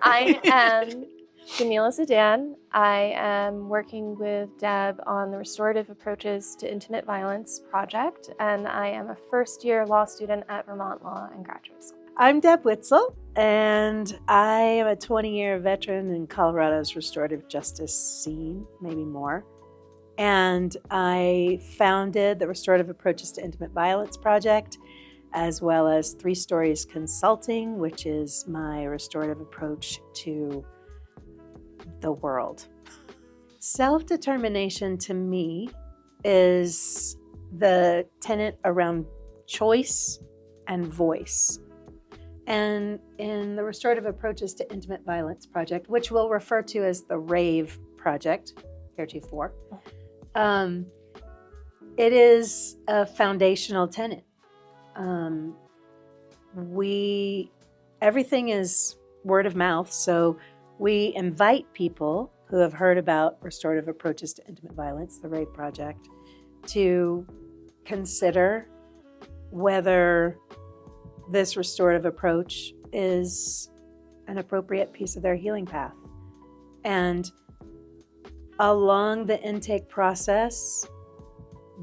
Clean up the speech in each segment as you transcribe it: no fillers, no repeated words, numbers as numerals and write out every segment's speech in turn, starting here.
I am Jamila Zidan. I am working with Deb on the Restorative Approaches to Intimate Violence project, and I am a first-year law student at Vermont Law and Graduate School. I'm Deb Witzel, and I am a 20-year veteran in Colorado's restorative justice scene, maybe more. And I founded the Restorative Approaches to Intimate Violence project, as well as 3 Stories Consulting, which is my restorative approach to the world. Self-determination to me is the tenet around choice and voice. And in the Restorative Approaches to Intimate Violence project, which we'll refer to as the RAVE project, heretofore, it is a foundational tenet. Everything is word of mouth, so we invite people who have heard about Restorative Approaches to Intimate Violence, the RAVE project, to consider whether this restorative approach is an appropriate piece of their healing path. And along the intake process,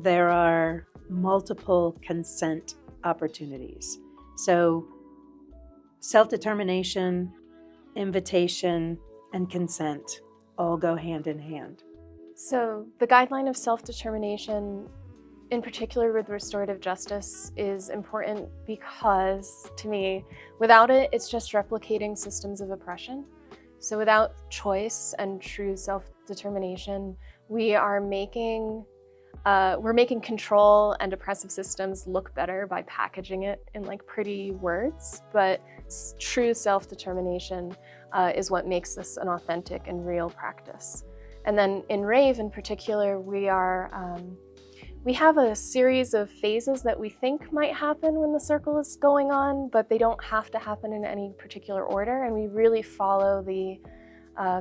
there are multiple consent opportunities. So self-determination, invitation, and consent all go hand in hand. So the guideline of self-determination, in particular with restorative justice, is important because, to me, without it, it's just replicating systems of oppression. So without choice and true self-determination, we're making control and oppressive systems look better by packaging it in like pretty words, but true self-determination is what makes this an authentic and real practice. And then in RAVE in particular, we have a series of phases that we think might happen when the circle is going on, but they don't have to happen in any particular order. And we really follow the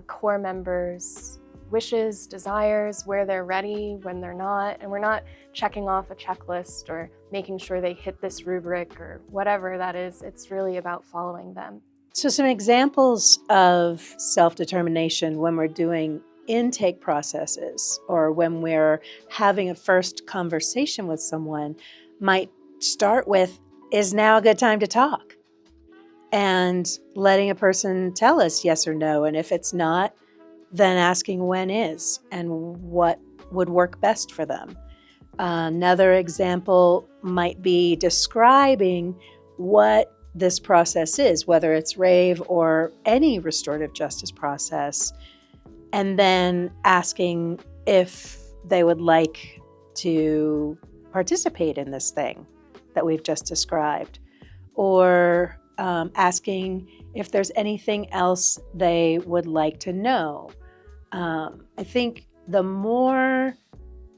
core members' wishes, desires, where they're ready, when they're not. And we're not checking off a checklist or making sure they hit this rubric or whatever that is. It's really about following them. So some examples of self-determination when we're doing intake processes or when we're having a first conversation with someone might start with, is now a good time to talk? And letting a person tell us yes or no. And if it's not, then asking when is and what would work best for them. Another example might be describing what this process is, whether it's RAVE or any restorative justice process, and then asking if they would like to participate in this thing that we've just described, or asking if there's anything else they would like to know. I think the more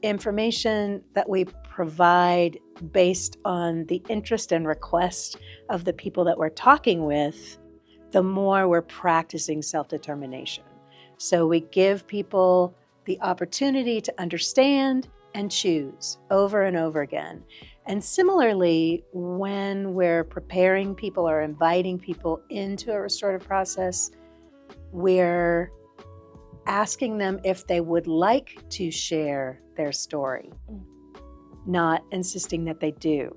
information that we provide based on the interest and request of the people that we're talking with, the more we're practicing self-determination. So we give people the opportunity to understand and choose over and over again. And similarly, when we're preparing people or inviting people into a restorative process, we're asking them if they would like to share their story, not insisting that they do.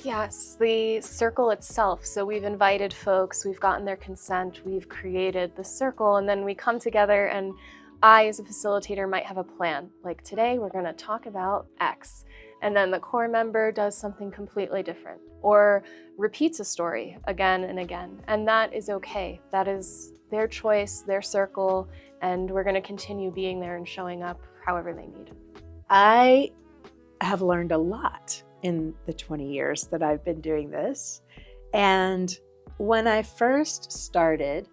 Yes, the circle itself. So we've invited folks, we've gotten their consent, we've created the circle, and then we come together and I, as a facilitator, might have a plan. Like today, we're going to talk about X. And then the core member does something completely different or repeats a story again and again. And that is okay. That is their choice, their circle, and we're going to continue being there and showing up however they need. I have learned a lot in the 20 years that I've been doing this. And when I first started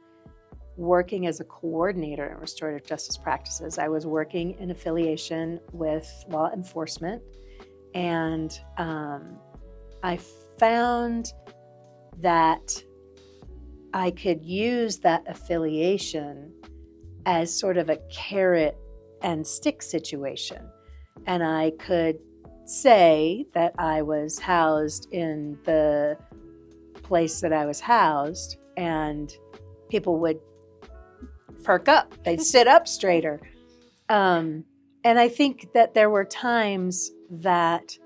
working as a coordinator in restorative justice practices, I was working in affiliation with law enforcement. And I found that I could use that affiliation as sort of a carrot and stick situation. And I could say that I was housed in the place that I was housed, and people would perk up. They'd sit up straighter. And I think that there were times that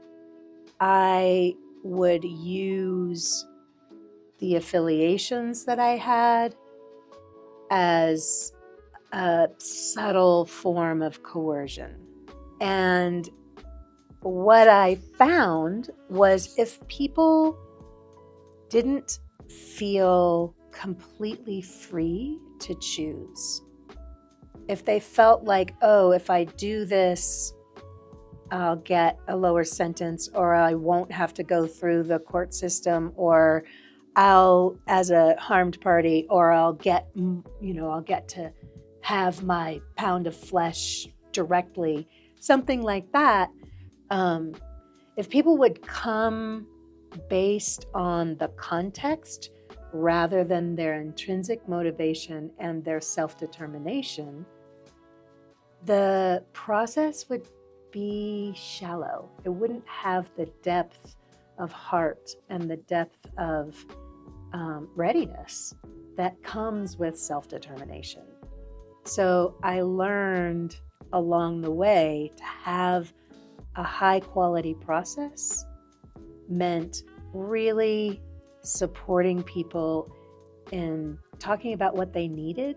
I would use the affiliations that I had as a subtle form of coercion. And what I found was if people didn't feel completely free to choose, if they felt like, oh, if I do this, I'll get a lower sentence, or I won't have to go through the court system, or I'll, as a harmed party, or I'll get to have my pound of flesh directly, something like that. If people would come based on the context rather than their intrinsic motivation and their self-determination, the process would be shallow. It wouldn't have the depth of heart and the depth of readiness that comes with self-determination. So I learned along the way to have a high quality process meant really supporting people in talking about what they needed,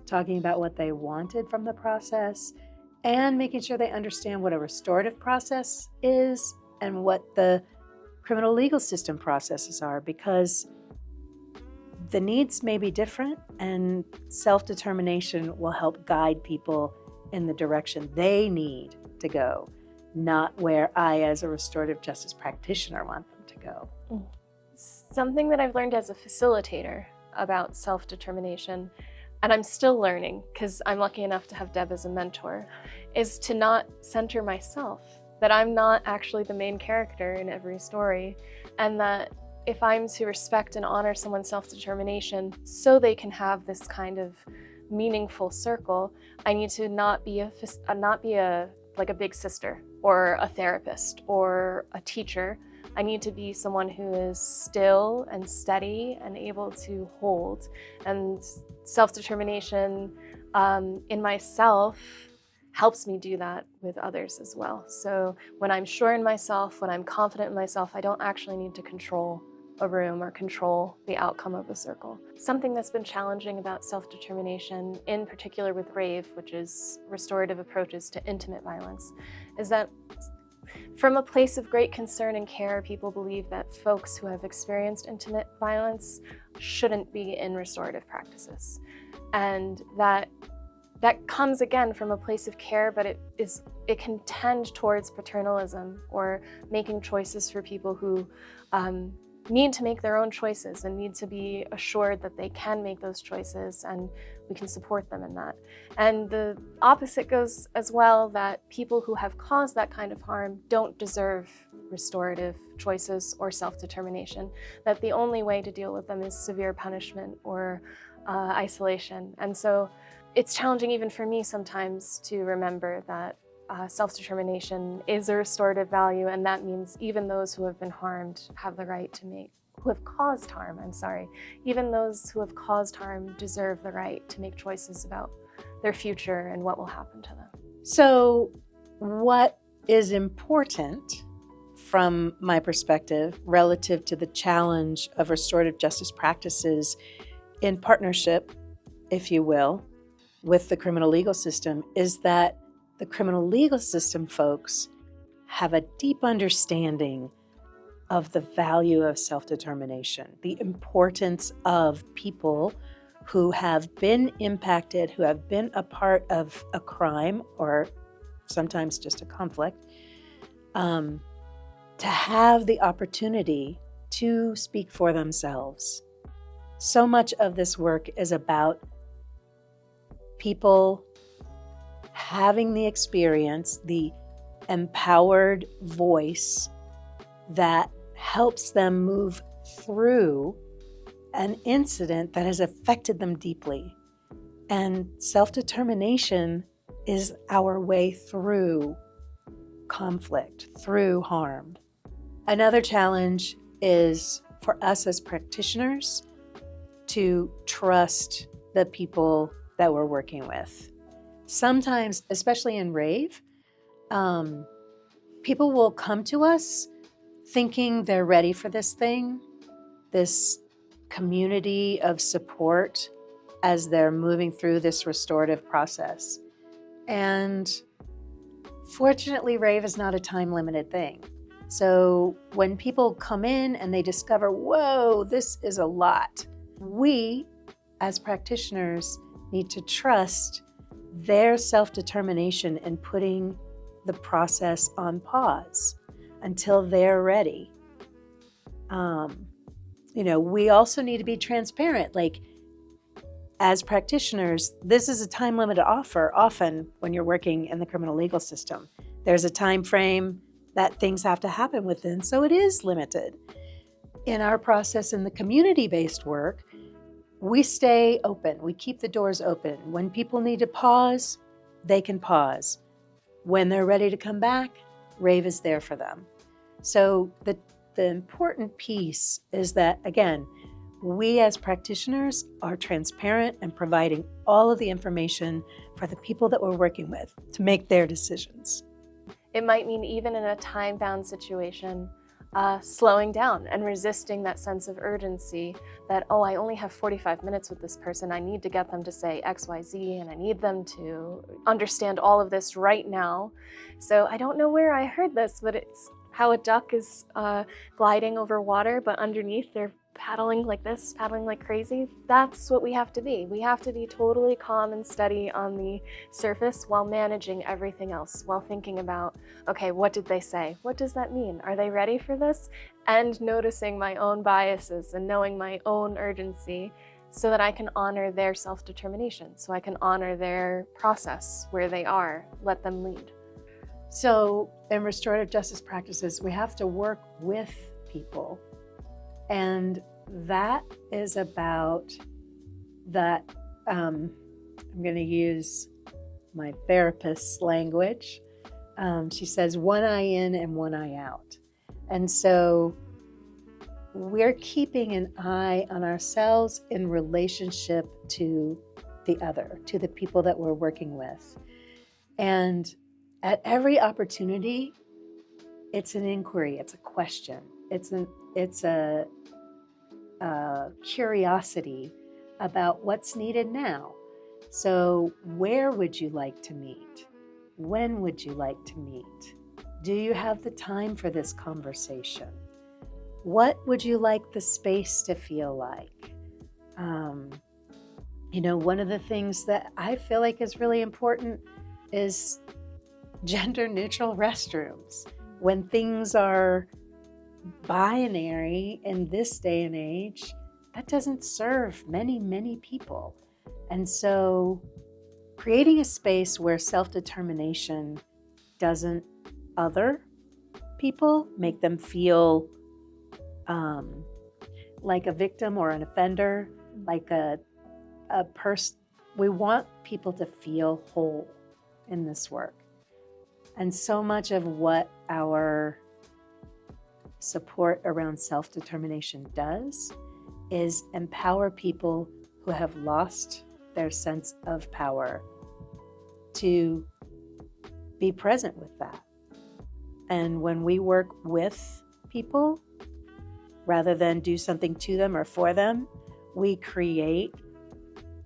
talking about what they wanted from the process, and making sure they understand what a restorative process is and what the criminal legal system processes are, because the needs may be different and self-determination will help guide people in the direction they need to go, not where I, as a restorative justice practitioner, want them to go. Something that I've learned as a facilitator about self-determination, and I'm still learning because I'm lucky enough to have Deb as a mentor, is to not center myself, that I'm not actually the main character in every story, and that if I'm to respect and honor someone's self-determination so they can have this kind of meaningful circle, I need to not be a big sister or a therapist or a teacher. I need to be someone who is still and steady and able to hold. And self-determination in myself helps me do that with others as well. So when I'm sure in myself, when I'm confident in myself, I don't actually need to control a room or control the outcome of a circle. Something that's been challenging about self-determination, in particular with RAVE, which is restorative approaches to intimate violence, is that from a place of great concern and care, people believe that folks who have experienced intimate violence shouldn't be in restorative practices. And that comes again from a place of care, but it can tend towards paternalism or making choices for people who need to make their own choices and need to be assured that they can make those choices and we can support them in that. And the opposite goes as well, that people who have caused that kind of harm don't deserve restorative choices or self-determination, that the only way to deal with them is severe punishment or isolation. And so it's challenging even for me sometimes to remember that self-determination is a restorative value, and that means even those who have been harmed have the right to even those who have caused harm deserve the right to make choices about their future and what will happen to them. So what is important from my perspective relative to the challenge of restorative justice practices in partnership, if you will, with the criminal legal system is that the criminal legal system folks have a deep understanding of the value of self-determination, the importance of people who have been impacted, who have been a part of a crime or sometimes just a conflict, to have the opportunity to speak for themselves. So much of this work is about people having the experience, the empowered voice that helps them move through an incident that has affected them deeply. And self-determination is our way through conflict, through harm. Another challenge is for us as practitioners to trust the people that we're working with. Sometimes, especially in rave, people will come to us thinking they're ready for this thing, this community of support as they're moving through this restorative process. And fortunately, rave is not a time-limited thing. So when people come in and they discover, whoa, this is a lot, we, as practitioners, need to trust their self-determination in putting the process on pause until they're ready. We also need to be transparent. Like, as practitioners, this is a time-limited offer. Often when you're working in the criminal legal system, there's a time frame that things have to happen within, so it is limited. In our process in the community-based work, we stay open. We keep the doors open. When people need to pause, they can pause. When they're ready to come back, rave is there for them. So the important piece is that, again, we as practitioners are transparent and providing all of the information for the people that we're working with to make their decisions. It might mean even in a time-bound situation, slowing down and resisting that sense of urgency that, oh, I only have 45 minutes with this person. I need to get them to say X, Y, Z, and I need them to understand all of this right now. So I don't know where I heard this, but it's how a duck is gliding over water, but underneath they're paddling like this, paddling like crazy. That's what we have to be. We have to be totally calm and steady on the surface while managing everything else, while thinking about, okay, what did they say? What does that mean? Are they ready for this? And noticing my own biases and knowing my own urgency so that I can honor their self-determination, so I can honor their process where they are, let them lead. So in restorative justice practices, we have to work with people. And that is about that, I'm going to use my therapist's language. She says, one eye in and one eye out. And so we're keeping an eye on ourselves in relationship to the other, to the people that we're working with. And at every opportunity, it's an inquiry, it's a question, it's a curiosity about what's needed now. So where would you like to meet? When would you like to meet? Do you have the time for this conversation? What would you like the space to feel like? One of the things that I feel like is really important is gender-neutral restrooms. When things are binary in this day and age, that doesn't serve many, many people. And so creating a space where self-determination doesn't other people, make them feel like a victim or an offender, like a person. We want people to feel whole in this work. And so much of what our support around self-determination does is empower people who have lost their sense of power to be present with that. And when we work with people, rather than do something to them or for them, we create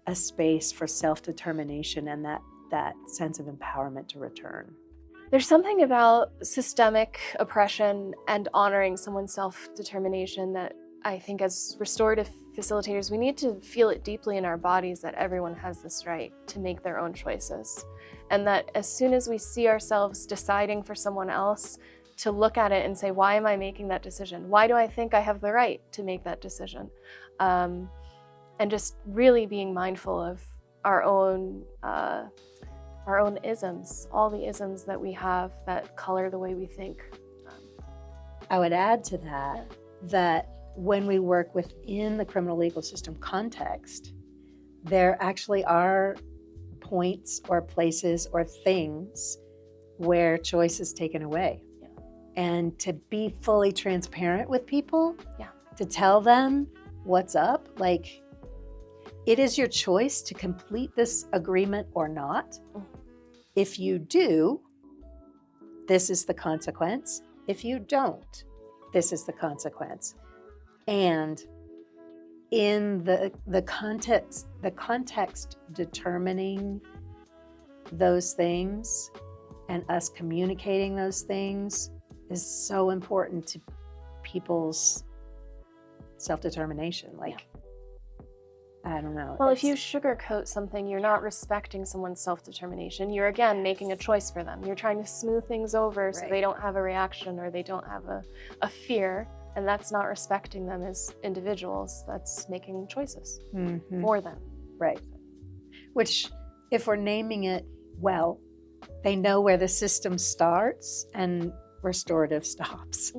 a space for self-determination and that sense of empowerment to return. There's something about systemic oppression and honoring someone's self-determination that I think as restorative facilitators, we need to feel it deeply in our bodies that everyone has this right to make their own choices. And that as soon as we see ourselves deciding for someone else, to look at it and say, why am I making that decision? Why do I think I have the right to make that decision? And just really being mindful of our own isms, all the isms that we have that color the way we think. I would add to that when we work within the criminal legal system context, there actually are points or places or things where choice is taken away. Yeah. And to be fully transparent with people, yeah, to tell them what's up, like it is your choice to complete this agreement or not. If you do, this is the consequence. If you don't, this is the consequence. And in the context determining those things and us communicating those things is so important to people's self-determination. Like, I don't know. Well, if you sugarcoat something, you're not respecting someone's self-determination. You're, again, making a choice for them. You're trying to smooth things over so they don't have a reaction or they don't have a fear. And that's not respecting them as individuals. That's making choices for them. Right. Which, if we're naming it well, they know where the system starts and restorative stops.